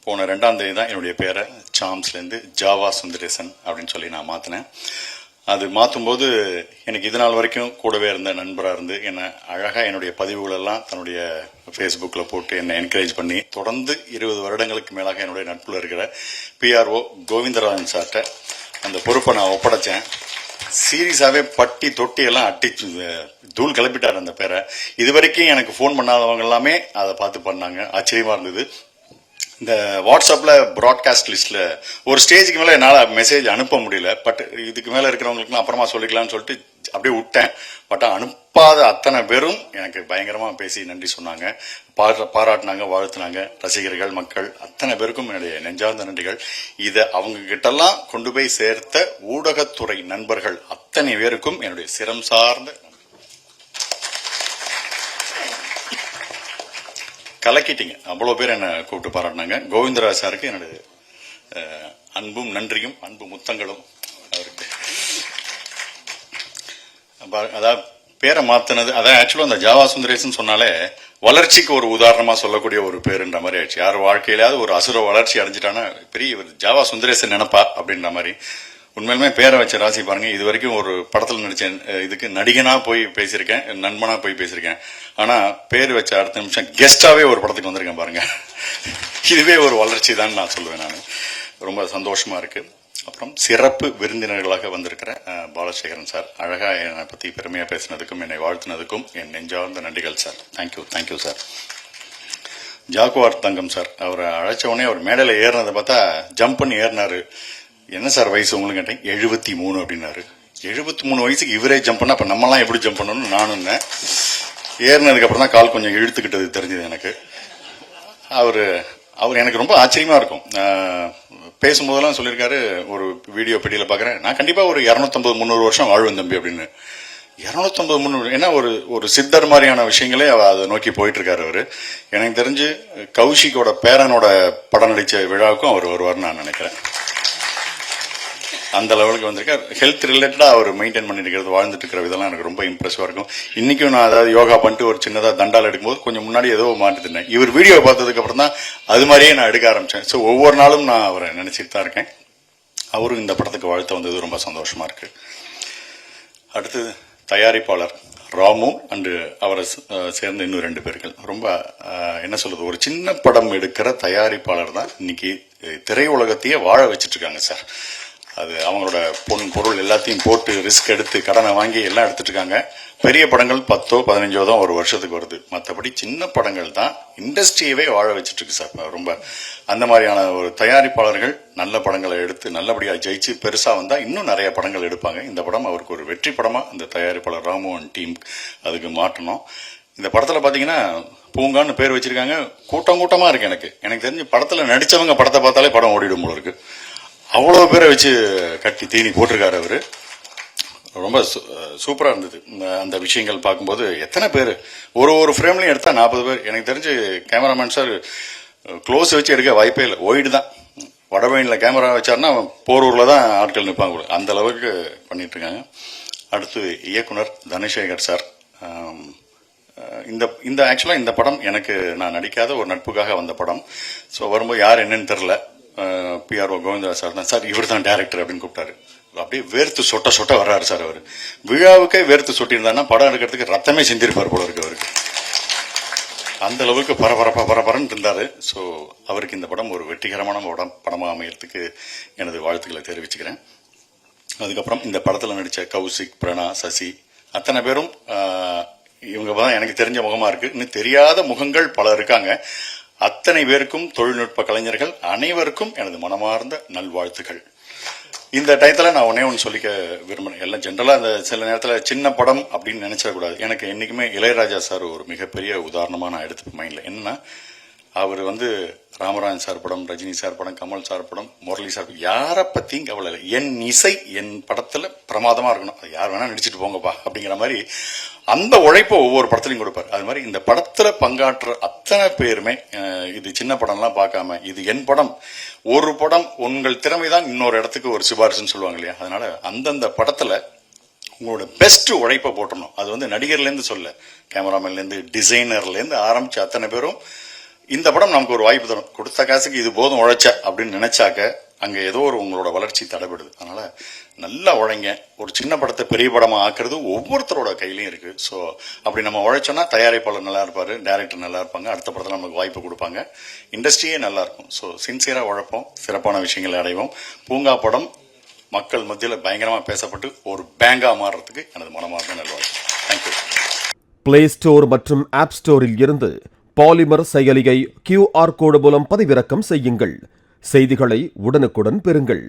போன 2ஆம் தேதி தான் என்னுடைய பேரை சாம்ஸ்லேருந்து ஜாவா சுந்தரேசன் அப்படின்னு சொல்லி நான் மாற்றினேன். அது மாற்றும்போது எனக்கு இது நாள் வரைக்கும் கூடவே இருந்த நண்பராக இருந்து என்னை அழகாக என்னுடைய பதிவுகளெல்லாம் தன்னுடைய ஃபேஸ்புக்கில் போட்டு என்னை என்கரேஜ் பண்ணி தொடர்ந்து 20 வருடங்களுக்கு மேலாக என்னுடைய நட்பில் இருக்கிற பிஆர்ஓ கோவிந்தராஜன் சார்கிட்ட அந்த பொறுப்பை நான் ஒப்படைச்சேன். சீரியஸாகவே பட்டி தொட்டி எல்லாம் அட்டிச்சு தூள் கிளப்பிட்டார் அந்த பேரை. இது வரைக்கும் எனக்கு ஃபோன் பண்ணாதவங்க எல்லாமே அதை பார்த்து பண்ணாங்க. ஆச்சரியமாக இருந்தது. இந்த வாட்ஸ்அப்பில் ப்ராட்காஸ்ட் லிஸ்ட்டில் ஒரு ஸ்டேஜுக்கு மேலே என்னால் மெசேஜ் அனுப்ப முடியல. பட் இதுக்கு மேலே இருக்கிறவங்களுக்குலாம் அப்புறமா சொல்லிக்கலாம்னு சொல்லிட்டு அப்படியே விட்டேன். பட் அனுப்பாத அத்தனை பேரும் எனக்கு பயங்கரமாக பேசி நன்றி சொன்னாங்க, பாராட்டினாங்க, வாழ்த்துனாங்க. ரசிகர்கள், மக்கள் அத்தனை பேருக்கும் என்னுடைய நெஞ்சார்ந்த நன்றிகள். இதை அவங்க கிட்டெல்லாம் கொண்டு போய் சேர்த்த ஊடகத்துறை நண்பர்கள் அத்தனை பேருக்கும் என்னுடைய சிரம் சார்ந்த கலக்கிட்டீங்க. அவ்வளோ பேர் என்னை கூப்பிட்டு பாராட்டினாங்க. கோவிந்தராஜ் சாருக்கு என்னுடைய அன்பும் நன்றியும் அன்பு முத்தங்களும். அவருக்கு அதாவது பேரை மாத்தினது, அதான் ஆக்சுவலாக அந்த ஜாவா சுந்தரேசன் சொன்னாலே வளர்ச்சிக்கு ஒரு உதாரணமாக சொல்லக்கூடிய ஒரு பேருன்ற மாதிரி ஆயிடுச்சு. யார் வாழ்க்கையிலாவது ஒரு அசுர வளர்ச்சி அடைஞ்சிட்டானா பெரிய ஜாவா சுந்தரேசன் நினைப்பா அப்படின்ற மாதிரி. உண்மையிலுமே பேரை வச்ச ராசி பாருங்க. இது வரைக்கும் ஒரு படத்தில் நடிச்சேன், இதுக்கு நடிகனா போய் பேசியிருக்கேன், நண்பனா போய் பேசியிருக்கேன். ஆனா பேர் வச்ச அடுத்த நிமிஷம் கெஸ்டாவே ஒரு படத்துக்கு வந்திருக்கேன் பாருங்க. இதுவே ஒரு வளர்ச்சி தான் நான் சொல்லுவேன். நான் ரொம்ப சந்தோஷமா இருக்கு. அப்புறம் சிறப்பு விருந்தினர்களாக வந்திருக்கிற பாலசேகரன் சார், அழகா என்னை பத்தி பெருமையா பேசினதுக்கும் என்னை வாழ்த்தினதுக்கும் என் நெஞ்சார்ந்த நன்றிகள் சார். Thank you sir. ஜாக்குவார் தங்கம் சார், அவரை அழைச்ச உடனே அவர் மேடையில் ஏறினதை பார்த்தா ஜம்ப் பண்ணி ஏறினாரு. என்ன சார் வயசு உங்களுக்கு கேட்டேன். 73 அப்படின்னாரு. 73 வயசுக்கு இவரே ஜம்ப் பண்ணா அப்ப நம்மலாம் எப்படி ஜம்ப் பண்ணணும்னு நானும் ஏறினதுக்கு அப்புறம் தான் கால் கொஞ்சம் இழுத்துக்கிட்டது தெரிஞ்சது எனக்கு. அவர் எனக்கு ரொம்ப ஆச்சரியமா இருக்கும். பேசும்போதெல்லாம் சொல்லியிருக்காரு, ஒரு வீடியோ பெட்டியில பாக்குறேன், நான் கண்டிப்பா ஒரு 250-300 வருஷம் வாழ்வேன் தம்பி அப்படின்னு. 250-300 ஏன்னா ஒரு சித்தர் மாதிரியான விஷயங்களே அதை நோக்கி போயிட்டு இருக்காரு அவரு. எனக்கு தெரிஞ்சு கௌஷிக்கோட பேரனோட படம் நடிச்ச விழாவுக்கும் அவர் வருவார்னு நான் நினைக்கிறேன். அந்த லெவலுக்கு வந்திருக்கார். ஹெல்த் ரிலேட்டடா அவர் மெயின்டைன் பண்ணிட்டு இருக்கிறது, வாழ்ந்துட்டு இருக்கிற விதெல்லாம் எனக்கு ரொம்ப இம்ப்ரெசிவா இருக்கும். இன்னைக்கும் நான் அதாவது யோகா பண்ணிட்டு ஒரு சின்னதா தண்டால் எடுக்கும்போது கொஞ்சம் முன்னாடி ஏதோ மாட்டுதுன்னேன். இவர் வீடியோ பார்த்ததுக்கு அப்புறம் தான் அது மாதிரியே நான் எடுக்க ஆரம்பிச்சேன். ஸோ ஒவ்வொரு நாளும் நான் அவரை நினைச்சிட்டு தான் இருக்கேன். அவரும் இந்த படத்துக்கு வாழ்த்து வந்தது ரொம்ப சந்தோஷமா இருக்கு. அடுத்தது தயாரிப்பாளர் ராமு அண்டு அவரை சேர்ந்த இன்னும் 2 பேர்கள். ரொம்ப என்ன சொல்றது, ஒரு சின்ன படம் எடுக்கிற தயாரிப்பாளர் தான் இன்னைக்கு திரையுலகத்தையே வாழ வச்சிட்டு இருக்காங்க சார். அது அவங்களோட பொருள் எல்லாத்தையும் போட்டு ரிஸ்க் எடுத்து கடனை வாங்கி எல்லாம் எடுத்துட்டு இருக்காங்க. பெரிய படங்கள் 10-15 தான் ஒரு வருஷத்துக்கு வருது. மற்றபடி சின்ன படங்கள் தான் இண்டஸ்ட்ரியவே வாழ வச்சுட்டு இருக்கு சார். ரொம்ப அந்த மாதிரியான ஒரு தயாரிப்பாளர்கள் நல்ல படங்களை எடுத்து நல்லபடியா ஜெயிச்சு பெருசா வந்தா இன்னும் நிறைய படங்கள் எடுப்பாங்க. இந்த படம் அவருக்கு ஒரு வெற்றி படமா இந்த தயாரிப்பாளர் ராமோகன் டீம் அதுக்கு மாற்றணும். இந்த படத்துல பாத்தீங்கன்னா பூங்கான்னு பேர் வச்சிருக்காங்க. கூட்டமா இருக்கு. எனக்கு தெரிஞ்சு படத்துல நடிச்சவங்க படத்தை பார்த்தாலே படம் ஓடிடும் போல இருக்கு. அவ்வளவு பேரை வச்சு கட்டி தீனி போட்டிருக்காரு அவரு. ரொம்ப சூப்பரா இருந்தது அந்த விஷயங்கள் பார்க்கும்போது. எத்தனை பேர் ஒரு ஃப்ரேம்லயும் எடுத்தா 40 பேர். எனக்கு தெரிஞ்சு கேமராமேன் சார் க்ளோஸ் வச்சு எடுக்க வாய்ப்பே இல்லை. ஒய்டு தான். வடபழனியில் கேமரா வச்சாருன்னா போரூர்ல தான் ஆட்கள் நிற்பாங்க. அந்த அளவுக்கு பண்ணிட்டு இருக்காங்க. அடுத்து இயக்குனர் தனசேகர் சார். இந்த ஆக்சுவலா இந்த படம் எனக்கு நான் நடிக்காத ஒரு நட்புக்காக வந்த படம். ஸோ வரும்போது யார் என்னன்னு தெரியல. பிஆர்ஓ கோவிந்தராஜ் சார் தான், சார் இவர் தான் டைரக்டர் அப்படின்னு கூப்பிட்டாரு. அப்படியே வேர்த்து சொட்ட வர்றாரு சார். அவர் விழாவுக்கே வேர்த்து சொட்டியிருந்தாருன்னா படம் எடுக்கிறதுக்கு ரத்தமே சிந்திருப்பார் போல இருக்கு அவருக்கு. அந்த அளவுக்கு பரபரன்னு இருந்தாரு. ஸோ அவருக்கு இந்த படம் ஒரு வெற்றிகரமான படமாக அமையறதுக்கு எனது வாழ்த்துக்களை தெரிவிச்சுக்கிறேன். அதுக்கப்புறம் இந்த படத்தில் நடித்த கௌசிக், பிரணா, சசி அத்தனை பேரும் இவங்க தான் எனக்கு தெரிஞ்ச முகமா இருக்கு. இன்னும் தெரியாத முகங்கள் பல இருக்காங்க. அத்தனை பேருக்கும், தொழில்நுட்ப கலைஞர்கள் அனைவருக்கும் எனது மனமார்ந்த நல்வாழ்த்துக்கள். இந்த டயத்தில் நான் ஒன்று சொல்லிக்க விரும்புறேன். எல்லாம் ஜென்ரலா அந்த சில நேரத்தில் சின்ன படம் அப்படின்னு நினைச்சிடக்கூடாது. எனக்கு என்னைக்குமே இளையராஜா சார் ஒரு மிகப்பெரிய உதாரணமா நான் எடுத்துப்பேன் மைண்ட்ல. என்னன்னா, அவர் ராமராஜன் சார் படம், ரஜினி சார் படம், கமல் சார் படம், முரளி சார், யாரை பத்தியும் கவலை இல்லை. என் இசை என் படத்துல பிரமாதமா இருக்கணும், அது யார் வேணா நடிச்சுட்டு போங்கப்பா அப்படிங்கிற மாதிரி அந்த உழைப்பை ஒவ்வொரு படத்துலையும் கொடுப்பார். அது மாதிரி இந்த படத்துல பங்காற்ற அத்தனை பேருமே இது சின்ன படம்லாம் பார்க்காம இது என் படம், ஒரு படம் உங்கள் திறமைதான் இன்னொரு இடத்துக்கு ஒரு சிபாரிசுன்னு சொல்லுவாங்க இல்லையா. அதனால அந்தந்த படத்துல உங்களோட பெஸ்ட் உழைப்பை போட்டணும். அது நடிகர்லேருந்து சொல்ல, கேமராமேன்லேருந்து டிசைனர்லேருந்து ஆரம்பிச்சு அத்தனை பேரும் இந்த படம் நமக்கு ஒரு வாய்ப்பு தரும். கொடுத்த காசுக்கு இது போதும் உழைச்ச அப்படின்னு நினைச்சாக்க அங்க ஏதோ ஒரு உங்களோட வளர்ச்சி தடைபடுது. அதனால நல்லா உழைங்க. ஒரு சின்ன படத்தை பெரிய படமா ஆக்குறது ஒவ்வொருத்தரோட கையிலயும் இருக்கு. ஸோ அப்படி நம்ம உழைச்சோம்னா தயாரிப்பாளர் நல்லா இருப்பாரு, டைரக்டர் நல்லா இருப்பாங்க, அடுத்த படத்துல நமக்கு வாய்ப்பு கொடுப்பாங்க, இண்டஸ்ட்ரியே நல்லா இருக்கும். ஸோ சின்சியரா உழைப்போம், சிறப்பான விஷயங்களை அடைவோம். பூங்கா படம் மக்கள் மத்தியில் பயங்கரமா பேசப்பட்டு ஒரு பேங்கா மாறுறதுக்கு எனது மனமார்ந்த நல்வாழ்த்து. தேங்க்யூ. பிளே ஸ்டோர் மற்றும் ஆப் ஸ்டோரில் இருந்து பாலிமர் செயலியை QR கோடு மூலம் பதிவிறக்கம் செய்யுங்கள். செய்திகளை உடனுக்குடன் பெறுங்கள்.